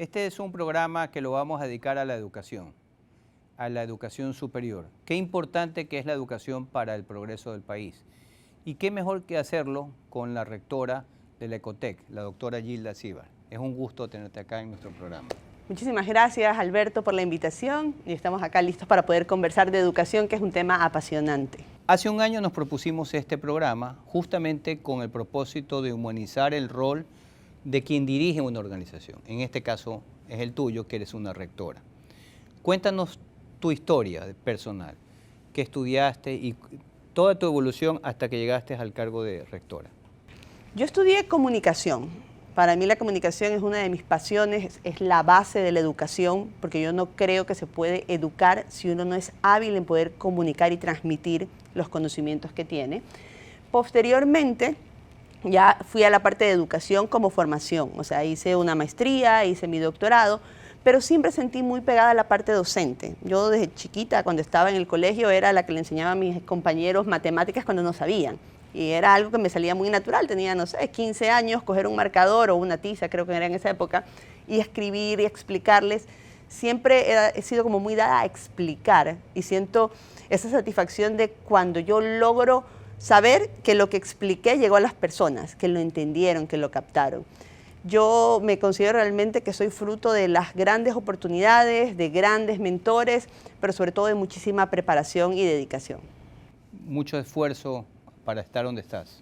Este es un programa que lo vamos a dedicar a la educación superior. Qué importante que es la educación para el progreso del país. Y qué mejor que hacerlo con la rectora de la Ecotec, la doctora Gilda Síbar. Es un gusto tenerte acá en nuestro programa. Muchísimas gracias, Alberto, por la invitación y estamos acá listos para poder conversar de educación, que es un tema apasionante. Hace un año nos propusimos este programa justamente con el propósito de humanizar el rol de quien dirige una organización. En este caso es el tuyo, que eres una rectora. Cuéntanos tu historia personal, qué estudiaste y toda tu evolución hasta que llegaste al cargo de rectora. Yo estudié comunicación. Para mí la comunicación es una de mis pasiones, es la base de la educación, porque yo no creo que se puede educar si uno no es hábil en poder comunicar y transmitir los conocimientos que tiene. Posteriormente, ya fui a la parte de educación como formación, o sea, hice una maestría, hice mi doctorado, pero siempre sentí muy pegada a la parte docente. Yo desde chiquita, cuando estaba en el colegio, era la que le enseñaba a mis compañeros matemáticas cuando no sabían. Y era algo que me salía muy natural, tenía, no sé, 15 años, coger un marcador o una tiza, creo que era en esa época, y escribir y explicarles. Siempre he sido como muy dada a explicar y siento esa satisfacción de cuando yo logro saber que lo que expliqué llegó a las personas, que lo entendieron, que lo captaron. Yo me considero realmente que soy fruto de las grandes oportunidades, de grandes mentores, pero sobre todo de muchísima preparación y dedicación. Mucho esfuerzo para estar donde estás.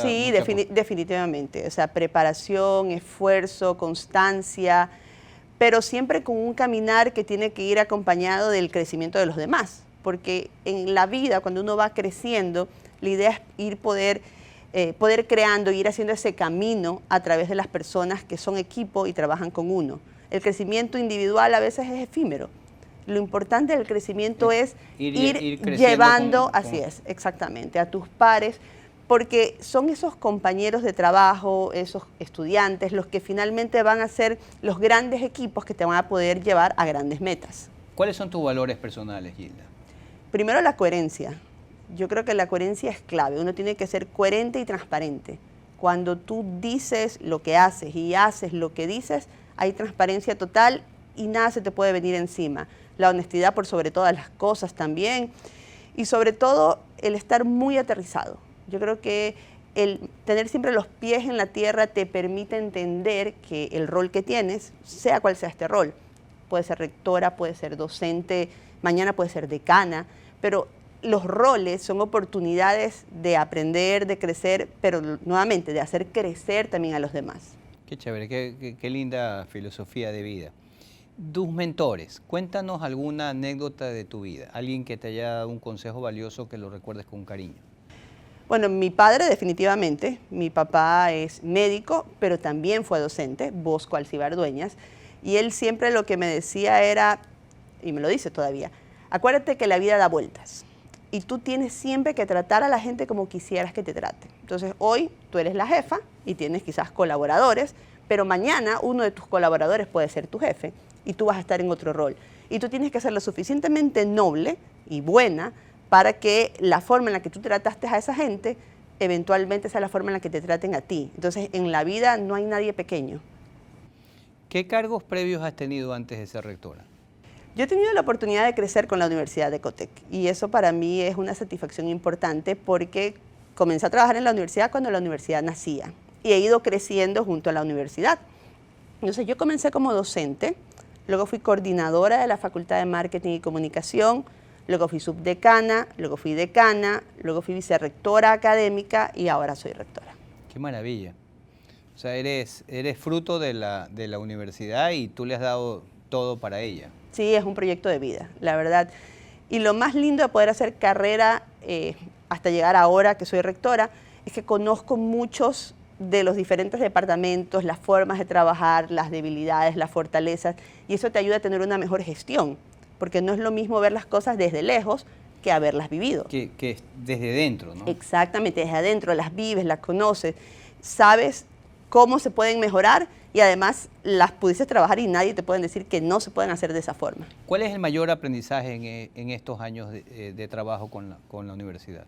Sí, definitivamente. O sea, preparación, esfuerzo, constancia, pero siempre con un caminar que tiene que ir acompañado del crecimiento de los demás. Porque en la vida, cuando uno va creciendo, la idea es poder creando, ir haciendo ese camino a través de las personas que son equipo y trabajan con uno. El crecimiento individual a veces es efímero. Lo importante del crecimiento es ir llevando, así es, exactamente, a tus pares, porque son esos compañeros de trabajo, esos estudiantes, los que finalmente van a ser los grandes equipos que te van a poder llevar a grandes metas. ¿Cuáles son tus valores personales, Gilda? Primero, la coherencia. Yo creo que la coherencia es clave. Uno tiene que ser coherente y transparente. Cuando tú dices lo que haces y haces lo que dices, hay transparencia total y nada se te puede venir encima. La honestidad por sobre todas las cosas también. Y sobre todo, el estar muy aterrizado. Yo creo que el tener siempre los pies en la tierra te permite entender que el rol que tienes, sea cual sea este rol, puede ser rectora, puede ser docente, mañana puede ser decana, pero los roles son oportunidades de aprender, de crecer, pero nuevamente de hacer crecer también a los demás. Qué chévere, qué linda filosofía de vida. Tus mentores, cuéntanos alguna anécdota de tu vida, alguien que te haya dado un consejo valioso que lo recuerdes con cariño. Bueno, mi padre definitivamente, mi papá es médico, pero también fue docente, Bosco Alcibar Dueñas, y él siempre lo que me decía era, y me lo dice todavía, acuérdate que la vida da vueltas y tú tienes siempre que tratar a la gente como quisieras que te traten. Entonces hoy tú eres la jefa y tienes quizás colaboradores, pero mañana uno de tus colaboradores puede ser tu jefe y tú vas a estar en otro rol. Y tú tienes que ser lo suficientemente noble y buena para que la forma en la que tú trataste a esa gente eventualmente sea la forma en la que te traten a ti. Entonces en la vida no hay nadie pequeño. ¿Qué cargos previos has tenido antes de ser rectora? Yo he tenido la oportunidad de crecer con la Universidad de Ecotec y eso para mí es una satisfacción importante porque comencé a trabajar en la universidad cuando la universidad nacía y he ido creciendo junto a la universidad. Entonces yo comencé como docente, luego fui coordinadora de la Facultad de Marketing y Comunicación, luego fui subdecana, luego fui decana, luego fui vicerrectora académica y ahora soy rectora. Qué maravilla. O sea, eres fruto de la universidad y tú le has dado todo para ella. Sí, es un proyecto de vida, la verdad. Y lo más lindo de poder hacer carrera hasta llegar ahora que soy rectora es que conozco muchos de los diferentes departamentos, las formas de trabajar, las debilidades, las fortalezas, y eso te ayuda a tener una mejor gestión, porque no es lo mismo ver las cosas desde lejos que haberlas vivido. Que desde dentro, ¿no? Exactamente, desde adentro, las vives, las conoces, sabes cómo se pueden mejorar y además las pudiste trabajar y nadie te puede decir que no se pueden hacer de esa forma. ¿Cuál es el mayor aprendizaje en estos años de trabajo con la universidad?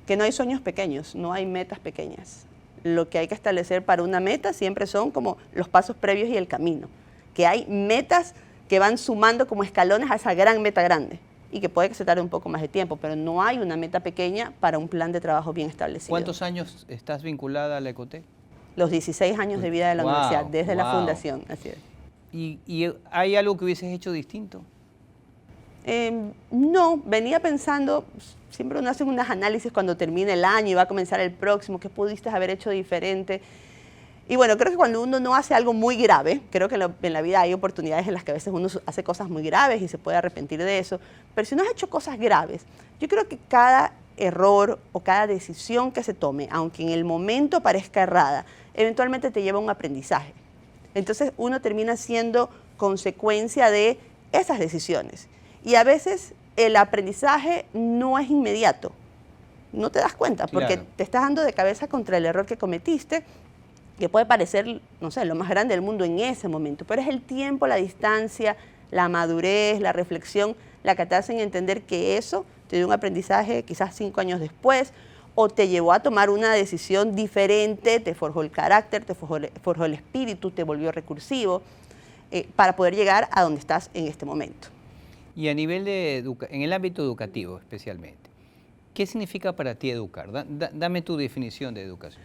Que no hay sueños pequeños, no hay metas pequeñas. Lo que hay que establecer para una meta siempre son como los pasos previos y el camino. que hay metas que van sumando como escalones a esa gran meta grande y que puede que se tarde un poco más de tiempo, pero no hay una meta pequeña para un plan de trabajo bien establecido. ¿Cuántos años estás vinculada a la Ecotec? Los 16 años de vida de la universidad, desde la fundación, así es. ¿Y hay algo que hubieses hecho distinto? No, venía pensando, siempre uno hace unos análisis cuando termina el año y va a comenzar el próximo, ¿qué pudiste haber hecho diferente? Y bueno, creo que cuando uno no hace algo muy grave, creo que en la vida hay oportunidades en las que a veces uno hace cosas muy graves y se puede arrepentir de eso, pero si no has hecho cosas graves, yo creo que cada error o cada decisión que se tome, aunque en el momento parezca errada, eventualmente te lleva a un aprendizaje. Entonces uno termina siendo consecuencia de esas decisiones. Y a veces el aprendizaje no es inmediato, no te das cuenta, porque te estás dando de cabeza contra el error que cometiste, que puede parecer, no sé, lo más grande del mundo en ese momento, pero es el tiempo, la distancia, la madurez, la reflexión, la que te hacen entender que eso te dio un aprendizaje quizás 5 años después, o te llevó a tomar una decisión diferente, te forjó el carácter, te forjó el espíritu, te volvió recursivo, para poder llegar a donde estás en este momento. Y a nivel en el ámbito educativo especialmente, ¿qué significa para ti educar? Dame tu definición de educación.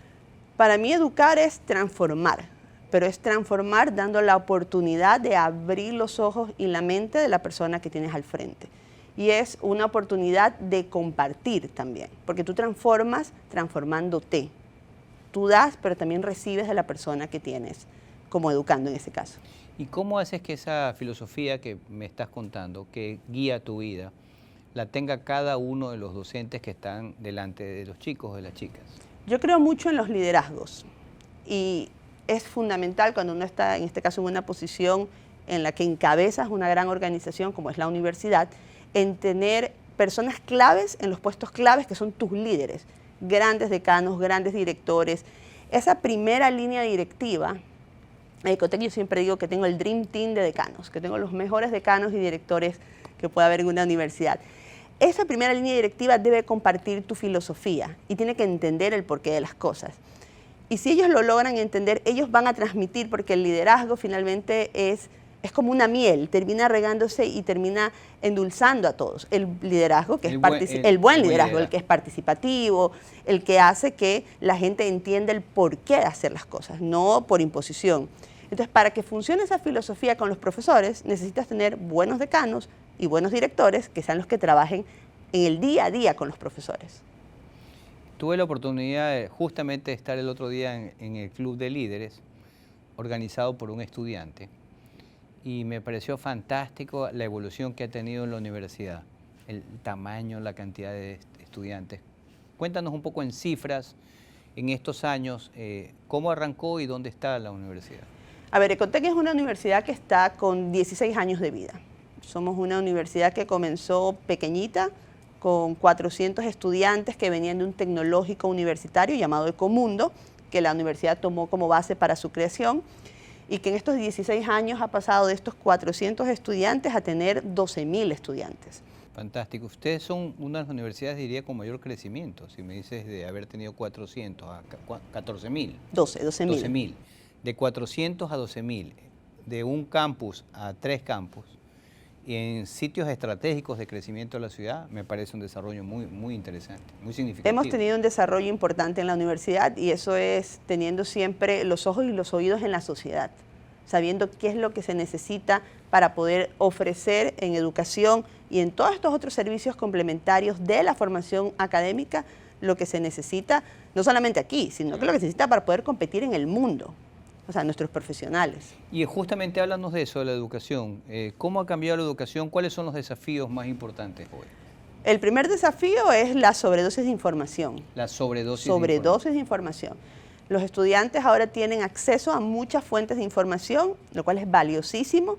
Para mí educar es transformar, pero es transformar dando la oportunidad de abrir los ojos y la mente de la persona que tienes al frente. Y es una oportunidad de compartir también, porque tú transformas transformándote. Tú das, pero también recibes de la persona que tienes como educando en ese caso. ¿Y cómo haces que esa filosofía que me estás contando, que guía tu vida, la tenga cada uno de los docentes que están delante de los chicos o de las chicas? Yo creo mucho en los liderazgos y es fundamental cuando uno está, en este caso, en una posición en la que encabezas una gran organización como es la universidad, en tener personas claves en los puestos claves que son tus líderes, grandes decanos, grandes directores. Esa primera línea directiva, en Ecotec yo siempre digo que tengo el Dream Team de decanos, que tengo los mejores decanos y directores que pueda haber en una universidad. Esa primera línea directiva debe compartir tu filosofía y tiene que entender el porqué de las cosas. Y si ellos lo logran entender, ellos van a transmitir, porque el liderazgo finalmente es como una miel, termina regándose y termina endulzando a todos. El liderazgo, que el buen liderazgo, el que es participativo, el que hace que la gente entienda el porqué de hacer las cosas, no por imposición. Entonces, para que funcione esa filosofía con los profesores, necesitas tener buenos decanos y buenos directores que sean los que trabajen en el día a día con los profesores. Tuve la oportunidad de justamente estar el otro día en el Club de Líderes, organizado por un estudiante, y me pareció fantástico la evolución que ha tenido en la universidad, el tamaño, la cantidad de estudiantes. Cuéntanos un poco en cifras, en estos años, cómo arrancó y dónde está la universidad. A ver, Ecotec es una universidad que está con 16 años de vida. Somos una universidad que comenzó pequeñita, con 400 estudiantes que venían de un tecnológico universitario llamado Ecomundo, que la universidad tomó como base para su creación, y que en estos 16 años ha pasado de estos 400 estudiantes a tener 12.000 estudiantes. Fantástico. Ustedes son una de las universidades, diría, con mayor crecimiento. Si me dices de haber tenido 400 a 14.000. 12.000. De 400 a 12.000, de un campus a 3 campus, y en sitios estratégicos de crecimiento de la ciudad, me parece un desarrollo muy interesante, muy significativo. Hemos tenido un desarrollo importante en la universidad y eso es teniendo siempre los ojos y los oídos en la sociedad, sabiendo qué es lo que se necesita para poder ofrecer en educación y en todos estos otros servicios complementarios de la formación académica, lo que se necesita, no solamente aquí, sino que lo que se necesita para poder competir en el mundo. O sea, nuestros profesionales. Y justamente háblanos de eso, de la educación. ¿Cómo ha cambiado la educación? ¿Cuáles son los desafíos más importantes hoy? El primer desafío es la sobredosis de información. La sobredosis de información. Los estudiantes ahora tienen acceso a muchas fuentes de información, lo cual es valiosísimo,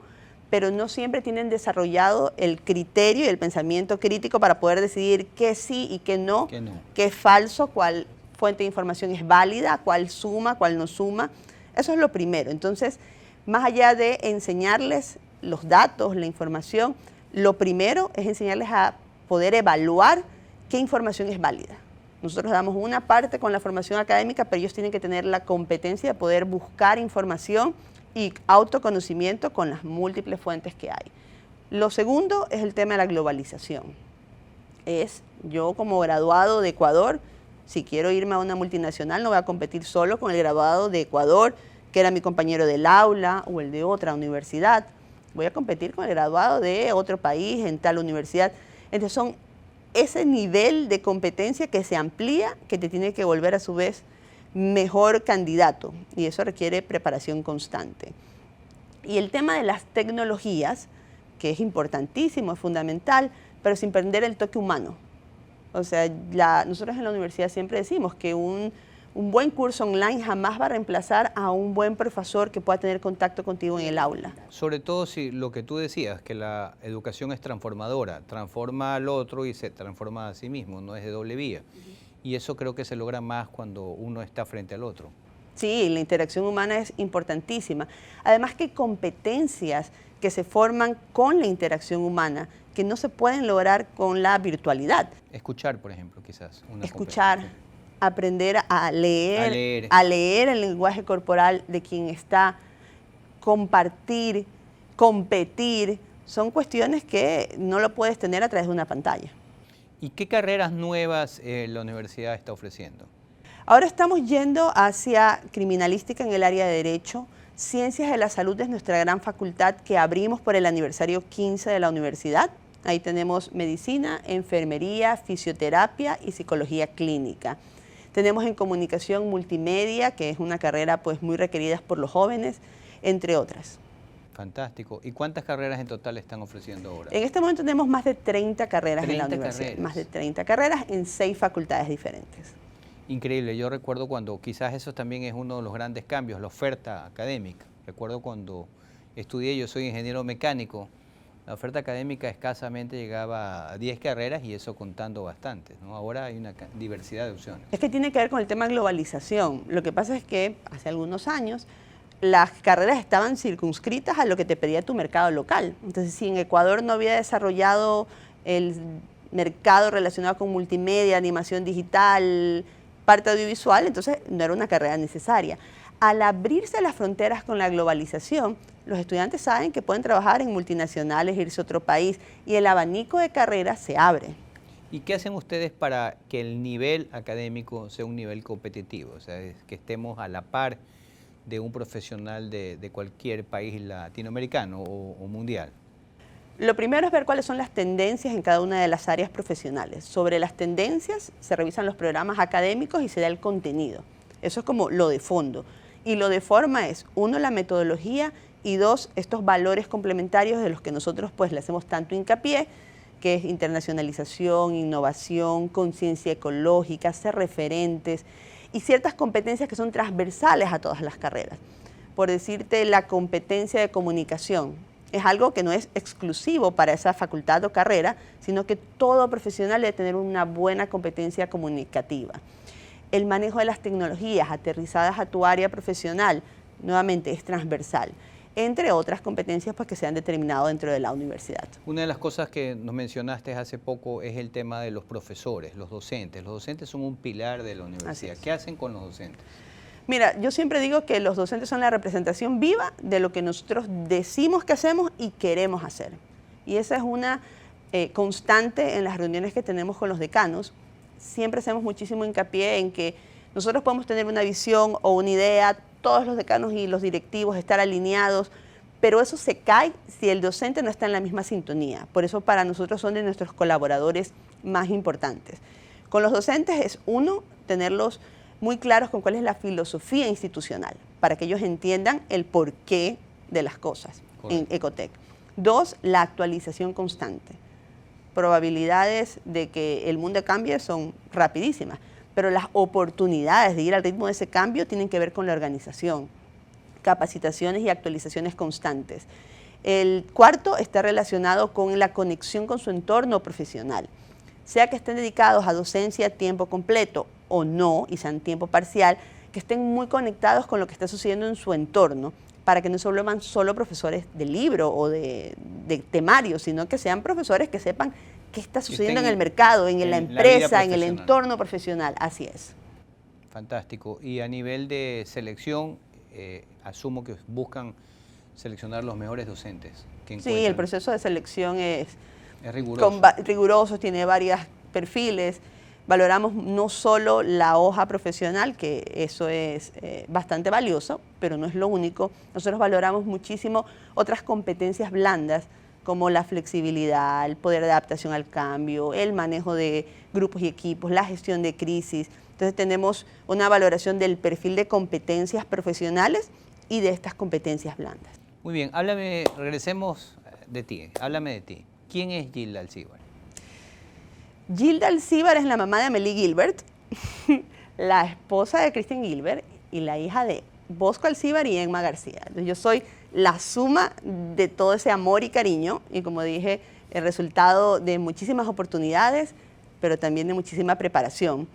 pero no siempre tienen desarrollado el criterio y el pensamiento crítico para poder decidir qué sí y qué no, qué es falso, cuál fuente de información es válida, cuál suma, cuál no suma. Eso es lo primero. Entonces, más allá de enseñarles los datos, la información, lo primero es enseñarles a poder evaluar qué información es válida. Nosotros damos una parte con la formación académica, pero ellos tienen que tener la competencia de poder buscar información y autoconocimiento con las múltiples fuentes que hay. Lo segundo es el tema de la globalización. Yo como graduado de Ecuador, si quiero irme a una multinacional, no voy a competir solo con el graduado de Ecuador, que era mi compañero del aula o el de otra universidad. Voy a competir con el graduado de otro país en tal universidad. Entonces son ese nivel de competencia que se amplía, que te tiene que volver a su vez mejor candidato, y eso requiere preparación constante. Y el tema de las tecnologías, que es importantísimo, es fundamental, pero sin perder el toque humano. O sea, nosotros en la universidad siempre decimos que un buen curso online jamás va a reemplazar a un buen profesor que pueda tener contacto contigo en el aula. Sobre todo si lo que tú decías, que la educación es transformadora, transforma al otro y se transforma a sí mismo, no es de doble vía. Y eso creo que se logra más cuando uno está frente al otro. Sí, la interacción humana es importantísima. Además que hay competencias que se forman con la interacción humana que no se pueden lograr con la virtualidad. Escuchar, por ejemplo, quizás. Escuchar, aprender a leer el lenguaje corporal de quien está, compartir, competir, son cuestiones que no lo puedes tener a través de una pantalla. ¿Y qué carreras nuevas la universidad está ofreciendo? Ahora estamos yendo hacia criminalística en el área de Derecho. Ciencias de la Salud es nuestra gran facultad que abrimos por el aniversario 15 de la universidad. Ahí tenemos medicina, enfermería, fisioterapia y psicología clínica. Tenemos en comunicación multimedia, que es una carrera pues muy requerida por los jóvenes, entre otras. Fantástico. ¿Y cuántas carreras en total están ofreciendo ahora? En este momento tenemos más de 30 carreras en la universidad. Carreras. Más de 30 carreras en 6 facultades diferentes. Increíble. Yo recuerdo cuando, quizás eso también es uno de los grandes cambios, la oferta académica. Recuerdo cuando estudié, yo soy ingeniero mecánico, la oferta académica escasamente llegaba a 10 carreras y eso contando bastantes, ¿no? Ahora hay una diversidad de opciones. Es que tiene que ver con el tema de globalización. Lo que pasa es que hace algunos años las carreras estaban circunscritas a lo que te pedía tu mercado local. Entonces, si en Ecuador no había desarrollado el mercado relacionado con multimedia, animación digital, parte audiovisual, entonces no era una carrera necesaria. Al abrirse las fronteras con la globalización, los estudiantes saben que pueden trabajar en multinacionales, irse a otro país, y el abanico de carreras se abre. ¿Y qué hacen ustedes para que el nivel académico sea un nivel competitivo? O sea, que estemos a la par de un profesional de cualquier país latinoamericano o mundial. Lo primero es ver cuáles son las tendencias en cada una de las áreas profesionales. Sobre las tendencias se revisan los programas académicos y se da el contenido. Eso es como lo de fondo. Y lo de forma es, 1, la metodología, y 2, estos valores complementarios de los que nosotros pues le hacemos tanto hincapié, que es internacionalización, innovación, conciencia ecológica, ser referentes y ciertas competencias que son transversales a todas las carreras. Por decirte, la competencia de comunicación es algo que no es exclusivo para esa facultad o carrera, sino que todo profesional debe tener una buena competencia comunicativa. El manejo de las tecnologías aterrizadas a tu área profesional, nuevamente, es transversal, entre otras competencias pues, que se han determinado dentro de la universidad. Una de las cosas que nos mencionaste hace poco es el tema de los profesores, los docentes. Los docentes son un pilar de la universidad. ¿Qué hacen con los docentes? Mira, yo siempre digo que los docentes son la representación viva de lo que nosotros decimos que hacemos y queremos hacer. Y esa es una constante en las reuniones que tenemos con los decanos. Siempre hacemos muchísimo hincapié en que nosotros podemos tener una visión o una idea, todos los decanos y los directivos estar alineados, pero eso se cae si el docente no está en la misma sintonía. Por eso para nosotros son de nuestros colaboradores más importantes. Con los docentes es, 1, tenerlos muy claros con cuál es la filosofía institucional, para que ellos entiendan el porqué de las cosas en Ecotec. 2, la actualización constante. Probabilidades de que el mundo cambie son rapidísimas, pero las oportunidades de ir al ritmo de ese cambio tienen que ver con la organización, capacitaciones y actualizaciones constantes. El 4 está relacionado con la conexión con su entorno profesional, sea que estén dedicados a docencia a tiempo completo o no, y sean tiempo parcial, que estén muy conectados con lo que está sucediendo en su entorno, para que no se vuelvan solo profesores de libro o de temario, sino que sean profesores que sepan qué está sucediendo en el mercado, en la empresa, en el entorno profesional. Así es. Fantástico. Y a nivel de selección, asumo que buscan seleccionar los mejores docentes que Sí, encuentran. el proceso de selección es riguroso. riguroso, tiene varios perfiles. Valoramos no solo la hoja profesional, que eso es bastante valioso, pero no es lo único. Nosotros valoramos muchísimo otras competencias blandas, como la flexibilidad, el poder de adaptación al cambio, el manejo de grupos y equipos, la gestión de crisis. Entonces tenemos una valoración del perfil de competencias profesionales y de estas competencias blandas. Muy bien, regresemos de ti, háblame de ti. ¿Quién es Gilda Alcíbar? Gilda Alcíbar es la mamá de Amelie Gilbert, la esposa de Christian Gilbert y la hija de Bosco Alcíbar y Emma García. Entonces, yo soy la suma de todo ese amor y cariño y, como dije, el resultado de muchísimas oportunidades, pero también de muchísima preparación.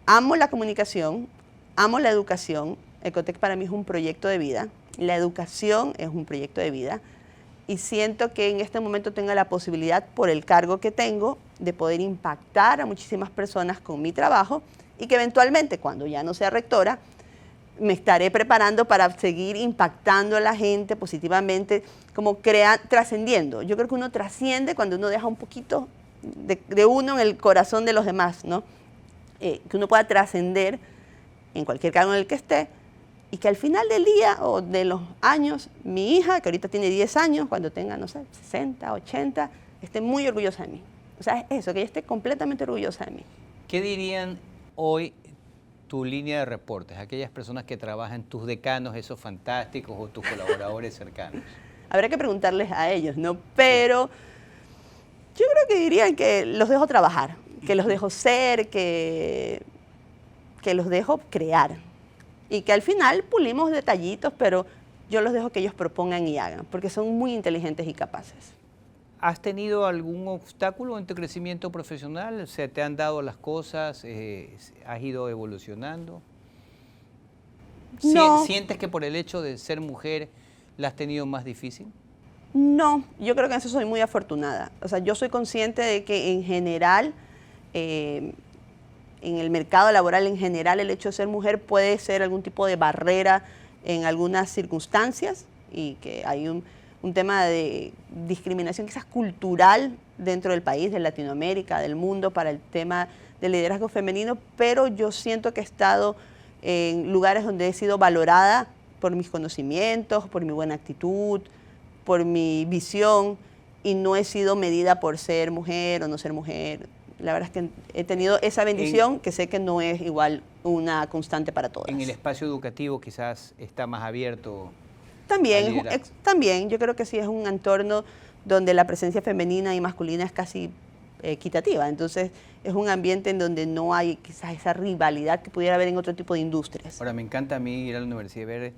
Amo la comunicación, amo la educación. Ecotec para mí es un proyecto de vida. La educación es un proyecto de vida. Y siento que en este momento tengo la posibilidad, por el cargo que tengo, de poder impactar a muchísimas personas con mi trabajo y que eventualmente, cuando ya no sea rectora, me estaré preparando para seguir impactando a la gente positivamente, como trascendiendo. Yo creo que uno trasciende cuando uno deja un poquito de uno en el corazón de los demás, ¿no? Que uno pueda trascender en cualquier cargo en el que esté, y que al final del día o de los años, mi hija, que ahorita tiene 10 años, cuando tenga, no sé, 60, 80, esté muy orgullosa de mí. O sea, es eso, que ella esté completamente orgullosa de mí. ¿Qué dirían hoy tu línea de reportes, aquellas personas que trabajan, tus decanos, esos fantásticos, o tus colaboradores cercanos? Habrá que preguntarles a ellos, ¿no? Pero yo creo que dirían que los dejo trabajar, que los dejo ser, que los dejo crear. Y que al final pulimos detallitos, pero yo los dejo que ellos propongan y hagan, porque son muy inteligentes y capaces. ¿Has tenido algún obstáculo en tu crecimiento profesional? ¿Se te han dado las cosas? ¿Has ido evolucionando? No. ¿Sientes que por el hecho de ser mujer la has tenido más difícil? No, yo creo que en eso soy muy afortunada. O sea, yo soy consciente de que en general, en el mercado laboral en general, el hecho de ser mujer puede ser algún tipo de barrera en algunas circunstancias y que hay un tema de discriminación quizás cultural dentro del país, de Latinoamérica, del mundo, para el tema del liderazgo femenino, pero yo siento que he estado en lugares donde he sido valorada por mis conocimientos, por mi buena actitud, por mi visión, y no he sido medida por ser mujer o no ser mujer. La verdad es que he tenido esa bendición que sé que no es igual una constante para todas. En el espacio educativo quizás está más abierto. También, yo creo que sí es un entorno donde la presencia femenina y masculina es casi equitativa. Entonces es un ambiente en donde no hay quizás esa rivalidad que pudiera haber en otro tipo de industrias. Ahora, me encanta a mí ir a la universidad y ver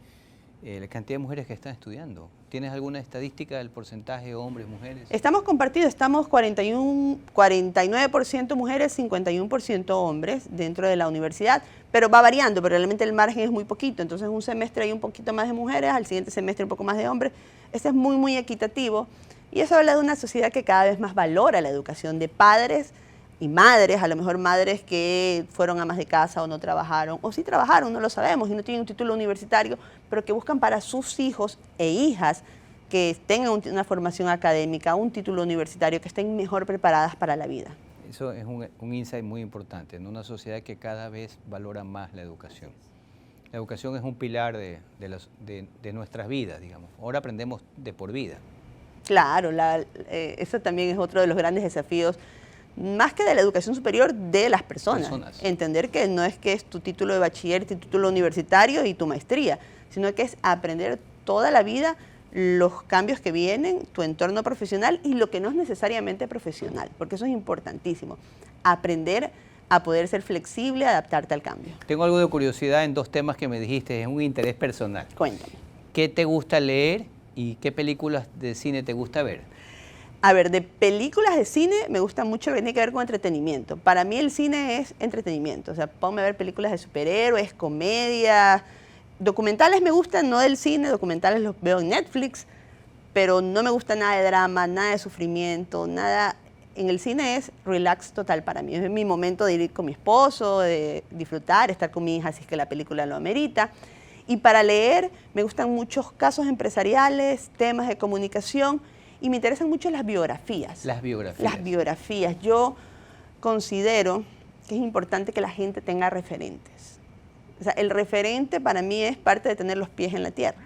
la cantidad de mujeres que están estudiando. ¿Tienes alguna estadística del porcentaje de hombres, mujeres? Estamos compartidos, estamos 49% mujeres, 51% hombres dentro de la universidad, pero va variando, pero realmente el margen es muy poquito. Entonces un semestre hay un poquito más de mujeres, al siguiente semestre un poco más de hombres. Este es muy, muy equitativo y eso habla de una sociedad que cada vez más valora la educación de padres y madres, a lo mejor madres que fueron amas de casa o no trabajaron, o sí trabajaron, no lo sabemos, y no tienen un título universitario, pero que buscan para sus hijos e hijas que tengan una formación académica, un título universitario, que estén mejor preparadas para la vida. Eso es un insight muy importante en una sociedad que cada vez valora más la educación. La educación es un pilar de nuestras vidas, digamos. Ahora aprendemos de por vida. Claro, eso también es otro de los grandes desafíos, más que de la educación superior, de las personas. Entender que no es que es tu título de bachiller, tu título universitario y tu maestría, sino que es aprender toda la vida los cambios que vienen, tu entorno profesional y lo que no es necesariamente profesional, porque eso es importantísimo. Aprender a poder ser flexible, adaptarte al cambio. Tengo algo de curiosidad en dos temas que me dijiste, es un interés personal. Cuéntame. ¿Qué te gusta leer y qué películas de cine te gusta ver? A ver, de películas de cine me gusta mucho lo que tiene que ver con entretenimiento. Para mí el cine es entretenimiento, o sea, ponme a ver películas de superhéroes, comedias, documentales me gustan, no del cine, documentales los veo en Netflix, pero no me gusta nada de drama, nada de sufrimiento, nada. En el cine es relax total para mí, es mi momento de ir con mi esposo, de disfrutar, estar con mi hija si es que la película lo amerita. Y para leer me gustan muchos casos empresariales, temas de comunicación y me interesan mucho las biografías. Las biografías. Las biografías. Yo considero que es importante que la gente tenga referentes. O sea, el referente para mí es parte de tener los pies en la tierra,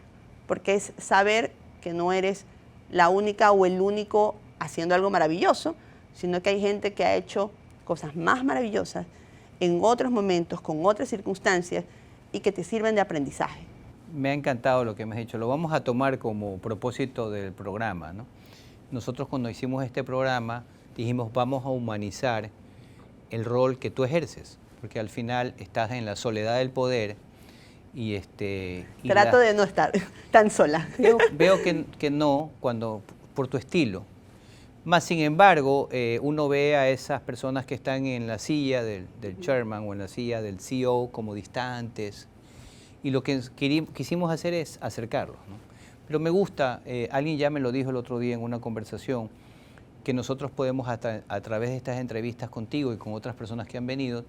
porque es saber que no eres la única o el único haciendo algo maravilloso, sino que hay gente que ha hecho cosas más maravillosas en otros momentos, con otras circunstancias y que te sirven de aprendizaje. Me ha encantado lo que me has dicho. Lo vamos a tomar como propósito del programa, ¿no? Nosotros cuando hicimos este programa dijimos vamos a humanizar el rol que tú ejerces, porque al final estás en la soledad del poder y Trato de no estar tan sola. Veo que no, por tu estilo. Más sin embargo, uno ve a esas personas que están en la silla del chairman o en la silla del CEO como distantes, y lo que quisimos hacer es acercarlos, ¿no? Pero me gusta, alguien ya me lo dijo el otro día en una conversación, que nosotros podemos a través de estas entrevistas contigo y con otras personas que han venido,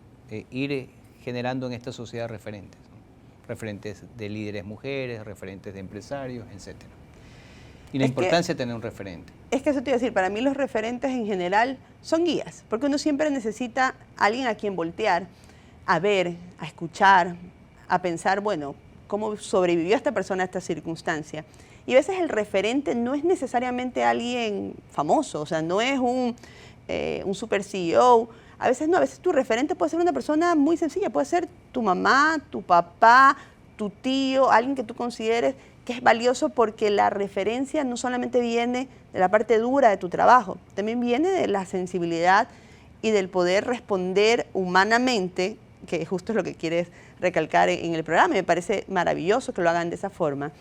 ir generando en esta sociedad referentes, ¿no? Referentes de líderes mujeres, referentes de empresarios, etcétera. Y la importancia de tener un referente. Es que eso te iba a decir, para mí los referentes en general son guías, porque uno siempre necesita a alguien a quien voltear, a ver, a escuchar, a pensar, bueno, cómo sobrevivió esta persona a esta circunstancia. Y a veces el referente no es necesariamente alguien famoso, o sea, no es un super CEO. A veces no, a veces tu referente puede ser una persona muy sencilla, puede ser tu mamá, tu papá, tu tío, alguien que tú consideres que es valioso, porque la referencia no solamente viene de la parte dura de tu trabajo, también viene de la sensibilidad y del poder responder humanamente, que justo es lo que quieres recalcar en el programa, y me parece maravilloso que lo hagan de esa forma,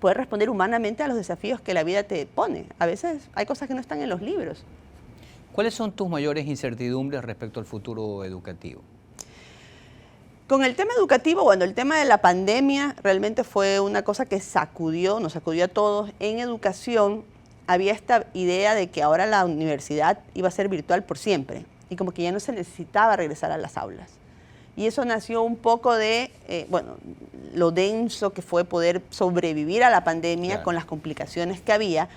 poder responder humanamente a los desafíos que la vida te pone. A veces hay cosas que no están en los libros. ¿Cuáles son tus mayores incertidumbres respecto al futuro educativo? Con el tema educativo, bueno, el tema de la pandemia realmente fue una cosa que nos sacudió a todos. En educación había esta idea de que ahora la universidad iba a ser virtual por siempre y como que ya no se necesitaba regresar a las aulas. Y eso nació un poco de, lo denso que fue poder sobrevivir a la pandemia, claro, con las complicaciones que había,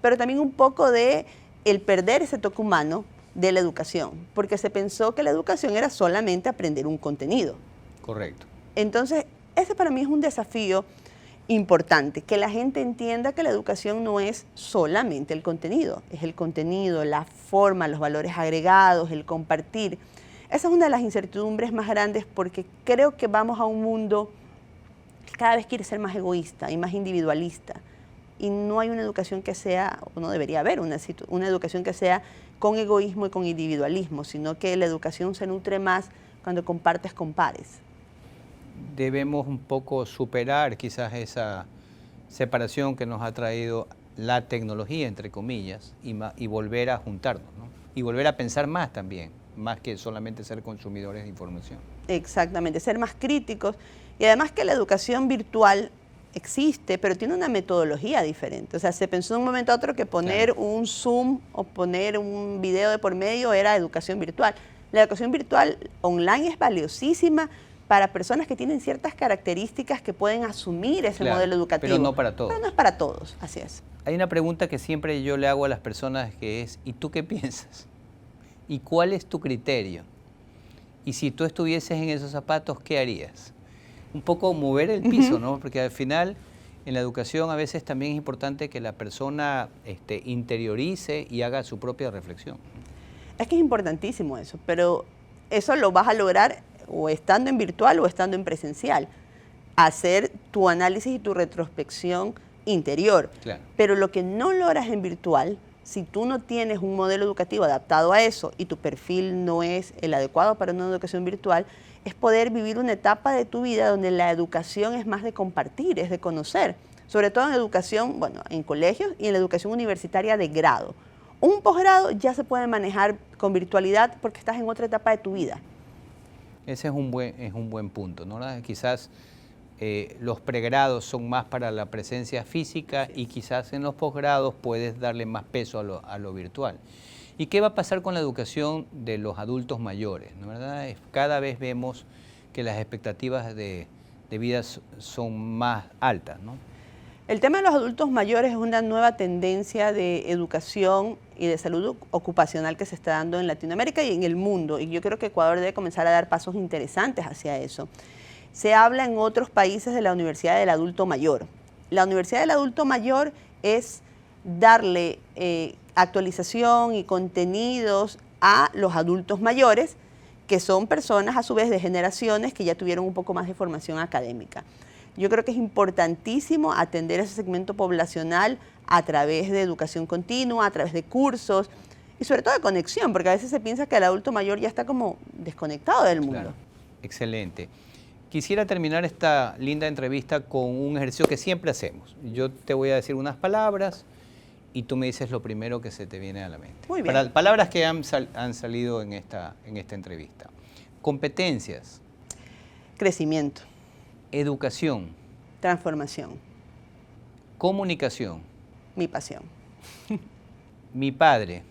pero también un poco de el perder ese toque humano de la educación, porque se pensó que la educación era solamente aprender un contenido. Correcto. Entonces, ese para mí es un desafío importante, que la gente entienda que la educación no es solamente el contenido, es el contenido, la forma, los valores agregados, el compartir. Esa es una de las incertidumbres más grandes, porque creo que vamos a un mundo que cada vez quiere ser más egoísta y más individualista, y no hay una educación que sea, o no debería haber una educación que sea con egoísmo y con individualismo, sino que la educación se nutre más cuando compartes con pares. Debemos un poco superar quizás esa separación que nos ha traído la tecnología, entre comillas, y volver a juntarnos, ¿no? Y volver a pensar más también, más que solamente ser consumidores de información. Exactamente, ser más críticos, y además que la educación virtual existe, pero tiene una metodología diferente. O sea, se pensó de un momento a otro que poner, claro, un Zoom o poner un video de por medio era educación virtual. La educación virtual online es valiosísima para personas que tienen ciertas características que pueden asumir ese, claro, modelo educativo. Pero no para todos. Pero no es para todos, así es. Hay una pregunta que siempre yo le hago a las personas, que es, ¿y tú qué piensas? ¿Y cuál es tu criterio? Y si tú estuvieses en esos zapatos, ¿qué harías? Un poco mover el piso, ¿no? Porque al final, en la educación a veces también es importante que la persona interiorice y haga su propia reflexión. Es que es importantísimo eso, pero eso lo vas a lograr o estando en virtual o estando en presencial. Hacer tu análisis y tu retrospección interior. Claro. Pero lo que no logras en virtual, si tú no tienes un modelo educativo adaptado a eso y tu perfil no es el adecuado para una educación virtual, es poder vivir una etapa de tu vida donde la educación es más de compartir, es de conocer. Sobre todo en educación, en colegios y en la educación universitaria de grado. Un posgrado ya se puede manejar con virtualidad porque estás en otra etapa de tu vida. Ese es un buen punto, ¿no? Quizás los pregrados son más para la presencia física y quizás en los posgrados puedes darle más peso a lo virtual. ¿Y qué va a pasar con la educación de los adultos mayores? ¿No, verdad? Cada vez vemos que las expectativas de de vida son más altas, ¿no? El tema de los adultos mayores es una nueva tendencia de educación y de salud ocupacional que se está dando en Latinoamérica y en el mundo. Y yo creo que Ecuador debe comenzar a dar pasos interesantes hacia eso. Se habla en otros países de la Universidad del Adulto Mayor. La Universidad del Adulto Mayor es darle actualización y contenidos a los adultos mayores, que son personas a su vez de generaciones que ya tuvieron un poco más de formación académica. Yo creo que es importantísimo atender ese segmento poblacional a través de educación continua, a través de cursos y sobre todo de conexión, porque a veces se piensa que el adulto mayor ya está como desconectado del mundo. Claro, excelente. Quisiera terminar esta linda entrevista con un ejercicio que siempre hacemos. Yo te voy a decir unas palabras y tú me dices lo primero que se te viene a la mente. Muy bien. Palabras que han salido en esta entrevista. Competencias. Crecimiento. Educación. Transformación. Comunicación. Mi pasión. Mi padre.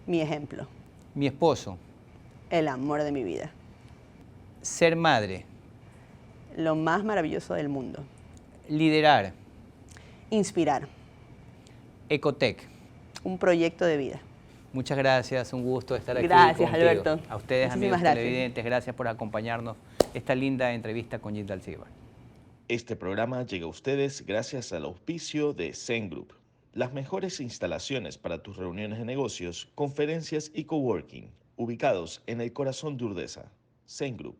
Mi ejemplo. Mi esposo. El amor de mi vida. Ser madre. Lo más maravilloso del mundo. Liderar. Inspirar. Ecotec. Un proyecto de vida. Muchas gracias, un gusto estar aquí Gracias, contigo. Alberto. A ustedes, Muchísimas amigos gracias. televidentes, gracias por acompañarnos esta linda entrevista con Gilda Alcibar. Este programa llega a ustedes gracias al auspicio de Zen Group, las mejores instalaciones para tus reuniones de negocios, conferencias y coworking, ubicados en el corazón de Urdesa. Zen Group.